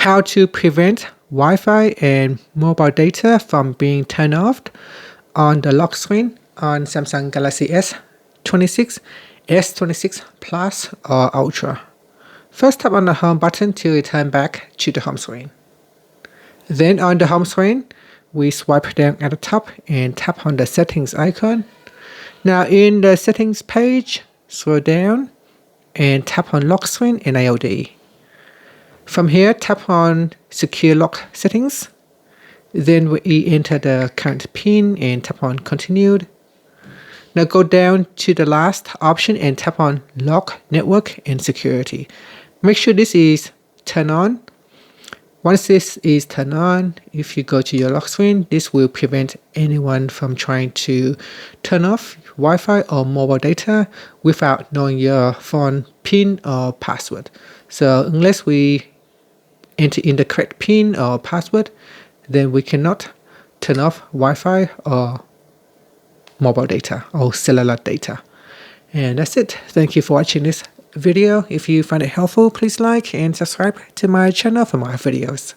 how to prevent Wi-Fi and mobile data from being turned off on the lock screen on Samsung Galaxy S26, S26 Plus or Ultra. First, tap on the home button to return back to the home screen. Then on the home screen, we swipe down at the top and tap on the settings icon. Now in the settings page, scroll down and tap on lock screen and IOD. From here, tap on secure lock settings. Then we enter the current PIN and tap on continued. Now go down to the last option and tap on lock network and security. Make sure this is turned on. Once this is turned on, if you go to your lock screen, this will prevent anyone from trying to turn off Wi-Fi or mobile data without knowing your phone PIN or password. So unless we enter in the correct PIN or password, then we cannot turn off Wi-Fi or mobile data or cellular data. And that's it. Thank you for watching this video. If you find it helpful, please like and subscribe to my channel for more videos.